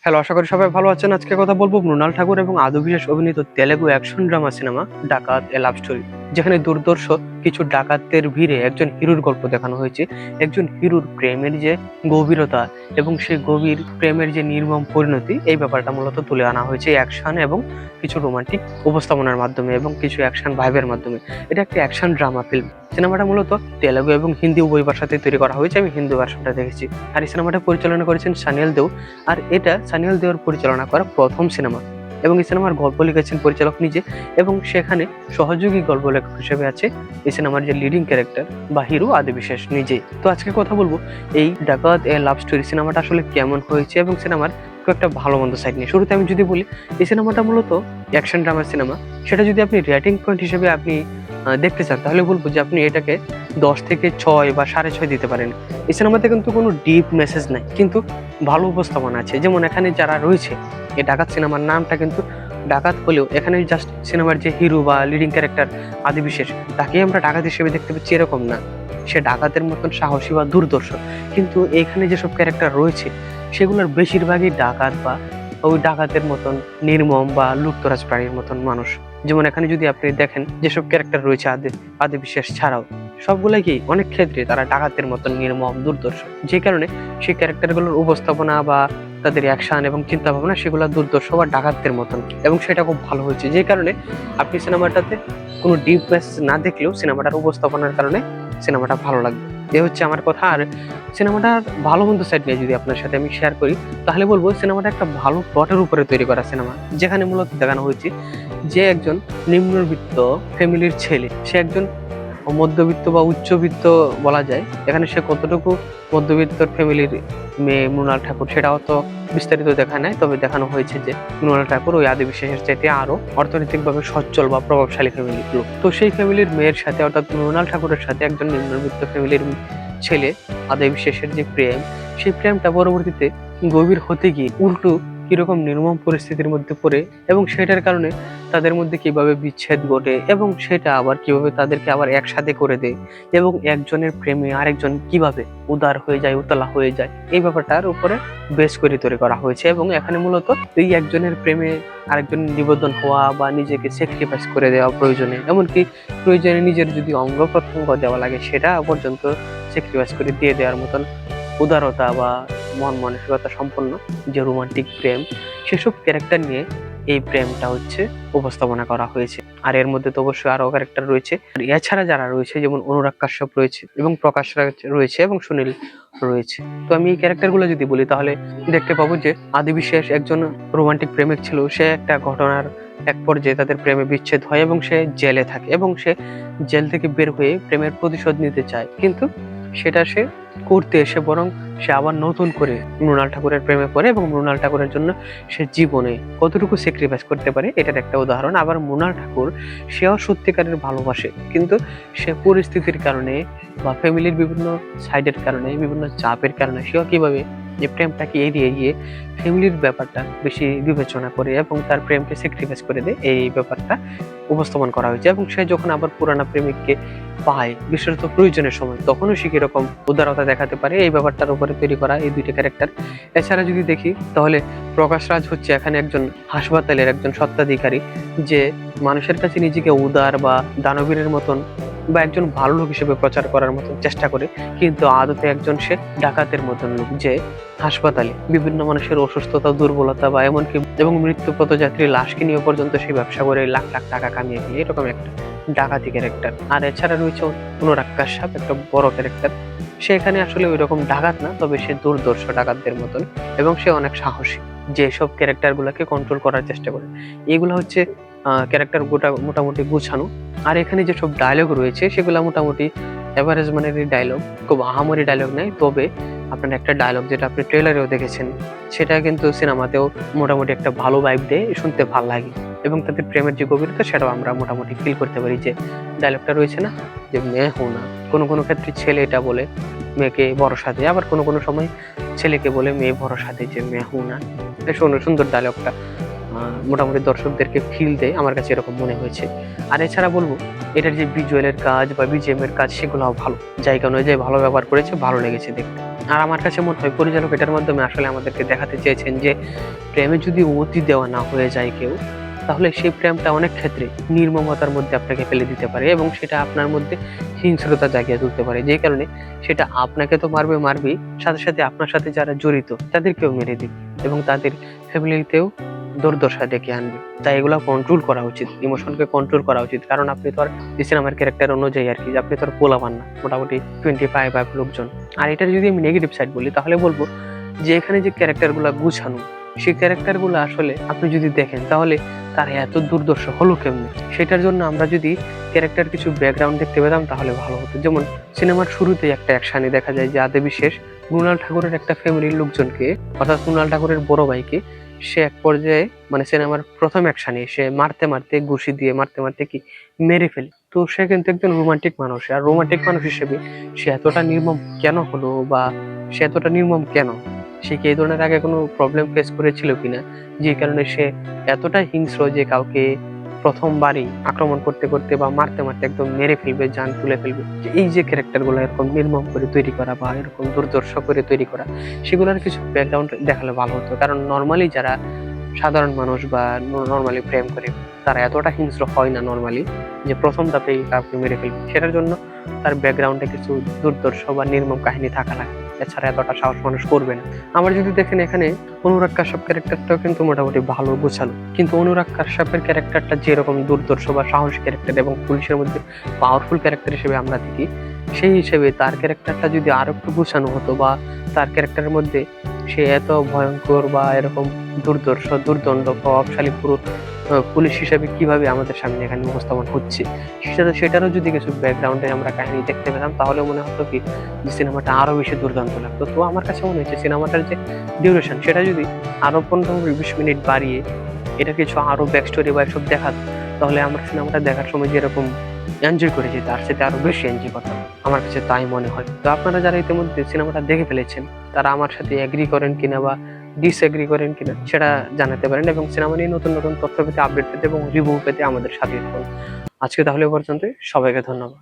Hello, আশা করি সবাই ভালো আছেন। আজকে কথা বলবো মৃণাল ঠাকুর এবং আদু বিশ্বাস অভিনীত তেলেগু অ্যাকশন ড্রামা সিনেমা ডাকাত এ লাভ স্টোরি, যেখানে দুর্ধর্ষ কিছু ডাকাতদের ভিড়ে একজন হিরোর গল্প দেখানো হয়েছে। একজন হিরোর প্রেমের যে গভীরতা এবং সেই গভীর প্রেমের যে নির্মম পরিণতি, এই ব্যাপারটা মূলত তুলে আনা হয়েছে অ্যাকশন এবং কিছু রোমান্টিক উপস্থাপনার মাধ্যমে এবং কিছু অ্যাকশন ভাইবের মাধ্যমে। এটা একটি অ্যাকশন ড্রামা ফিল্ম। সিনেমাটা মূলত তেলেগু এবং হিন্দি উভয় ভাষাতে তৈরি করা হয়েছে। আমি হিন্দি ভার্সনটা দেখেছি। আর এই সিনেমাটা পরিচালনা করেছেন সানিয়াল দেও। আর এটা সানিয়াল দেওর পরিচালনা করা প্রথম সিনেমা এবং এই সিনেমার গল্প লিখেছেন পরিচালক নিজে এবং সেখানে সহযোগী গল্প লেখক হিসেবে আছে এই সিনেমার যে লিডিং ক্যারেক্টার বা হিরো আদি বিশেষ নিজে। তো আজকে কথা বলবো এই ডাকাত এ লাভ স্টোরি সিনেমাটা আসলে কেমন হয়েছে এবং সিনেমার একটা ভালো মন্দ সাইড নিয়ে। শুরুতে আমি যদি বলি, এই সিনেমাটা মূলত অ্যাকশন ড্রামা সিনেমা। সেটা যদি আপনি রেটিং পয়েন্ট হিসেবে আপনি দেখতে চান, তাহলে বলবো যে আপনি এটাকে 10 থেকে 6 বা 6.5 দিতে পারেন। এই সিনেমাতে কিন্তু কোনো ডিপ মেসেজ নাই, কিন্তু ভালো উপস্থাপনা আছে। যেমন এখানে যারা রয়েছে, এই ডাকাত সিনেমার নামটা কিন্তু ডাকাত হলেও এখানে জাস্ট সিনেমার যে হিরো বা লিডিং ক্যারেক্টার আদি বিশেষ, তাকে আমরা ডাকাত হিসেবে দেখতে পাচ্ছি এরকম না। সে ডাকাতের মতন সাহসী বা দুর্ধর্ষ, কিন্তু এখানে যেসব ক্যারেক্টার রয়েছে সেগুলোর বেশিরভাগই ডাকাত বা ওই ডাকাতের মতন নির্মম বা লুপ্তরাজ প্রাণীর মতন মানুষ। যেমন এখানে যদি আপনি দেখেন যেসব ক্যারেক্টার রয়েছে আদি আদি বিশ্বাস ছাড়াও, সবগুলাই কি অনেক ক্ষেত্রে তারা ডাকাতের মতন নির্মম দুর্ধর্ষ, যে কারণে সেই ক্যারেক্টারগুলোর উপস্থাপনা বা তাদের অ্যাকশন এবং চিন্তা ভাবনা সেগুলো দুর্ধর্ষ বা ডাকাতদের মতন, এবং সেটা খুব ভালো হয়েছে। যে কারণে আপনি সিনেমাটাতে কোনো ডিপ মেসেজ না দেখলেও সিনেমাটার উপস্থাপনার কারণে সিনেমাটা ভালো লাগবে। এ হচ্ছে আমার কথা। আর সিনেমাটার ভালো মন্দ সাইড নিয়ে যদি আপনার সাথে আমি শেয়ার করি, তাহলে বলবো সিনেমাটা একটা ভালো প্লটের উপরে তৈরি করা সিনেমা, যেখানে মূলত দেখানো হয়েছে যে একজন নিম্নবিত্ত ফ্যামিলির ছেলে, সে একজন মধ্যবিত্ত বা উচ্চবিত্ত বলা যায়। এখানে সে কতটুকু মধ্যবিত্ত ফ্যামিলির মেয়ে মৃণাল ঠাকুর সেটাও তো বিস্তারিত দেখা নাই, তবে দেখানো হয়েছে যে মৃণাল ঠাকুর ওই আদি বিশ্বাসের চাইতে আরো অর্থনৈতিকভাবে সচ্ছল বা প্রভাবশালী ফ্যামিলির লোক। তো সেই ফ্যামিলির মেয়ের সাথে, অর্থাৎ মৃণাল ঠাকুরের সাথে একজন নিম্নবিত্ত ফ্যামিলির ছেলে আদি বিশ্বাসের যে প্রেম, সেই প্রেমটা পরবর্তীতে গভীর হতে গিয়ে উল্টো কিরকম নির্মম পরিস্থিতির মধ্যে পড়ে এবং সেটার কারণে তাদের মধ্যে কিভাবে বিচ্ছেদ ঘটে এবং সেটা আবার কিভাবে তাদেরকে আবার একসাথে করে দেয় এবং একজনের প্রেমে আরেকজন কিভাবে উদার হয়ে যায়, উতলা হয়ে যায়, এই ব্যাপারটার উপরে বেশ করে তৈরি করা হয়েছে। এবং এখানে মূলত এই একজনের প্রেমে আরেকজন নিবেদন হওয়া বা নিজেকে স্যাক্রিফাইস করে দেওয়া প্রয়োজনে, এমনকি প্রয়োজনে নিজের যদি অঙ্গ প্রত্যঙ্গ দেওয়া লাগে সেটা পর্যন্ত স্যাক্রিফাইস করে দিয়ে দেওয়ার মতন উদারতা বা মন মানসিকতা সম্পন্ন যে রোমান্টিক প্রেম, সেসব ক্যারেক্টার নিয়ে এই প্রেমটা হচ্ছে উপস্থাপনা করা হয়েছে। আর এর মধ্যে তো অবশ্যই আরো ক্যারেক্টার রয়েছে। আর এছাড়া যারা রয়েছে, যেমন অনুরাগ কাশ্যপ রয়েছে এবং প্রকাশ রাজ রয়েছে এবং সুনীল রয়েছে। তো আমি এই ক্যারেক্টার গুলো যদি বলি, তাহলে দেখতে পাবো যে আদি বিশ্বাস একজন রোমান্টিক প্রেমিক ছিল। সে একটা ঘটনার এক পর্যায়ে তাদের প্রেমে বিচ্ছেদ হয় এবং সে জেলে থাকে এবং সে জেল থেকে বের হয়ে প্রেমের প্রতিশোধ নিতে চায়, কিন্তু সেটা সে করতে এসে বরং সে আবার নতুন করে মৃণাল ঠাকুরের প্রেমে পড়ে এবং মৃণাল ঠাকুরের জন্য সে জীবনে কতটুকু স্যাক্রিফাইস করতে পারে এটার একটা উদাহরণ। আবার মৃণাল ঠাকুর সেও সত্যিকারের ভালোবাসে, কিন্তু সে পরিস্থিতির কারণে বা ফ্যামিলির বিভিন্ন সাইডের কারণে, বিভিন্ন চাপের কারণে সেও কিভাবে যে প্রেমটাকে এড়িয়ে গিয়ে ফ্যামিলির ব্যাপারটা বেশি বিবেচনা করে এবং তার প্রেমকে স্যাক্রিফাইস করে দেয়, এই ব্যাপারটা উপস্থাপন করা হয়েছে। এবং সে যখন আবার পুরানা প্রেমিককে পায় বিশেষত প্রয়োজনের সময়, তখনও সে কিরকম উদারতা দেখাতে পারে, এই ব্যাপারটার উপরে তৈরি করা এই দুইটা ক্যারেক্টার। এছাড়া যদি দেখি, তাহলে প্রকাশ রাজ হচ্ছে এখানে একজন হাসপাতালের একজন স্বত্বাধিকারী, যে মানুষের কাছে নিজেকে উদার বা দানবীরের মতন বা একজন ভালো লোক হিসেবে প্রচার করার মতন চেষ্টা করে, কিন্তু আদতে একজন সে ডাকাতের মতন লোক, যে হাসপাতালে বিভিন্ন মানুষের অসুস্থতা, দুর্বলতা বা এমনকি এবং মৃত্যুপথ যাত্রী লাশকে নিয়ে পর্যন্ত সে ব্যবসা করে লাখ লাখ টাকা কামিয়ে দিয়ে, এরকম একটা ডাকাতি ক্যারেক্টার। আর এছাড়া রয়েছে অনুরাগ কাশ্যপ, একটা বড় ক্যারেক্টার। সে এখানে আসলে ওই রকম ডাকাত না, তবে সে দুর্ধর্ষ ডাকাতদের মতন এবং সে অনেক সাহসী, যে সব ক্যারেক্টার গুলাকে কন্ট্রোল করার চেষ্টা করে। এগুলো হচ্ছে ক্যারেক্টার গোটা মোটামুটি গুছানো। আর এখানে যেসব ডায়লগ রয়েছে সেগুলো মোটামুটি এভারেজ মানের ডায়লগ, খুব আহামরি ডায়লগ নেই। তবে আপনার একটা ডায়লগ যেটা আপনি ট্রেলারেও দেখেছেন, সেটা কিন্তু সিনেমাতেও মোটামুটি একটা ভালো ভাইব দেয়, শুনতে ভালো লাগে এবং তাদের প্রেমের যে গভীরতা সেটাও আমরা মোটামুটি ফিল করতে পারি। যে ডায়লগটা রয়েছে না, যে মেয়ে হো না, কোনো কোনো ক্ষেত্রে ছেলে এটা বলে মেয়েকে ভরসা দেয়, আবার কোনো কোনো সময় ছেলেকে বলে মেয়ে ভরসা দেয় যে মেয়ে হো না। সুন্দর ডায়লগটা মোটামুটি দর্শকদেরকে ফিল দেয়, আমার কাছে এরকম মনে হয়েছে। আর এছাড়া বলবো এটার যে ভিজুয়ালের কাজ বা বিজিএম এর কাজ, সেগুলোও ভালো, জায়গা অনুযায়ী ভালো ব্যবহার করেছে, ভালো লেগেছে দেখতে। আর আমার কাছে মনে হয় পরিচালক এটার মাধ্যমে আসলে আমাদেরকে দেখাতে চেয়েছেন যে প্রেমে যদি অতি দেওয়া না হয়ে যায় কেউ, তাহলে সেই প্রেমটা অনেক ক্ষেত্রে নির্মমতার মধ্যে আপনাকে ফেলে দিতে পারে এবং সেটা আপনার মধ্যে হিংস্রতা জাগিয়ে তুলতে পারে, যে কারণে সেটা আপনাকে তো মারবেই, সাথে সাথে আপনার সাথে যারা জড়িত তাদেরকেও মেরে দিবে এবং তাদের ফ্যামিলিতেও দুর্দশা ডেকে আনবে। তাই এগুলো কন্ট্রোল করা উচিত, ইমোশনকে কন্ট্রোল করা উচিত। কারণ আপনি তো আর যে সিনেমার ক্যারেক্টার অনুযায়ী আর কি, আপনি তো আর পোলাপান না, মোটামুটি 25 লোকজন। আর এটার যদি আমি নেগেটিভ সাইড বলি তাহলে বলবো যে এখানে যে ক্যারেক্টার গুলা গুছানো, সেই ক্যারেক্টার গুলো আসলে আপনি যদি দেখেন তাহলে তার এত দুর্দর্শ হলো কেমনে, সেটার জন্য আমরা যদি ক্যারেক্টার কিছু ব্যাকগ্রাউন্ড দেখতে পেতাম তাহলে ভালো হতো। যেমন সিনেমার শুরুতেই একটা অ্যাকশনে দেখা যায় যে আদে বিশেষ মৃণাল ঠাকুরের একটা ফ্যামিলির লোকজনকে, অর্থাৎ মৃণাল ঠাকুরের বড় ভাইকে সে এক পর্যায়ে মানে সিনেমার প্রথম অ্যাকশনে সে মারতে মারতে ঘুষি দিয়ে মারতে মারতে কি মেরে ফেলে। তো সে কিন্তু একজন রোমান্টিক মানুষ, আর রোমান্টিক মানুষ হিসেবে সে এতটা নির্মম কেন হলো, বা সে এতটা নির্মম কেন, সে কি এই ধরনের আগে কোনো প্রবলেম ফেস করেছিল কিনা, যে কারণে সে এতটা হিংস্র যে কাউকে প্রথমবারই আক্রমণ করতে করতে বা মারতে মারতে একদম মেরে ফেলবে, জান তুলে ফেলবে। যে এই যে ক্যারেক্টার গুলো এরকম নির্মম করে তৈরি করা বা এরকম দুর্দর্শ করে তৈরি করা, সেগুলোর কিছু ব্যাকগ্রাউন্ড দেখালে ভালো হতো। কারণ নর্মালি যারা সাধারণ মানুষ বা নর্মালি প্রেম করে তারা এতটা হিংস্র হয় না নর্মালি, যে প্রথম ধাপেই কাউকে মেরে ফেলবে। সেটার জন্য তার ব্যাকগ্রাউন্ডে কিছু দুর্দর্শ বা নির্মম কাহিনী থাকা লাগে, এছাড়া এতটা সাহস মানুষ করবে না। আবার যদি দেখেন এখানে অনুরাগ কাশ্যপ ক্যারেক্টারটাও কিন্তু মোটামুটি ভালো গোছালো, কিন্তু অনুরাগ কাশ্যপের ক্যারেক্টারটা যেরকম দুর্দর্শ বা সাহসী ক্যারেক্টার এবং পুলিশের মধ্যে পাওয়ারফুল ক্যারেক্টার হিসেবে আমরা দেখি, সেই হিসেবে তার ক্যারেক্টারটা যদি আরো একটু গোছানো হতো, বা তার ক্যারেক্টারের মধ্যে সে এত ভয়ঙ্কর বা এরকম দুর্দর্শ দুর্দণ্ড প্রভাবশালী পুরো পুলিশ হিসেবে কিভাবে আমাদের সামনে এখানে উপস্থাপন হচ্ছে, সেটারও যদি কিছু ব্যাকগ্রাউন্ডে আমরা কাহিনী দেখতে পেতাম তাহলে মনে হতো কি যে সিনেমাটা আরো বেশি দুর্দান্ত লাগতো। তো আমার কাছে মনে হচ্ছে সিনেমাটার যে ডিউরেশন সেটা যদি আরো 15-20 মিনিট বাড়িয়ে এটা কিছু আরো ব্যাক স্টোরি বা এসব দেখাতো, তাহলে আমরা সিনেমাটা দেখার সময় যেরকম এনজয় করেছি তার সাথে আরো বেশি এনজয় করতাম। আমার কাছে তাই মনে হয়। তো আপনারা যারা ইতিমধ্যে সিনেমাটা দেখে ফেলেছেন তারা আমার সাথে এগ্রি করেন কিনা বা ডিসএগ্রি করেন কিনা সেটা জানাতে পারেন, এবং সিনেমা নিয়ে নতুন নতুন তথ্য পেতে, আপডেট পেতে এবং রিভিউ পেতে আমাদের সাথে থাকুন। আজকে তাহলে এ পর্যন্তই, সবাইকে ধন্যবাদ।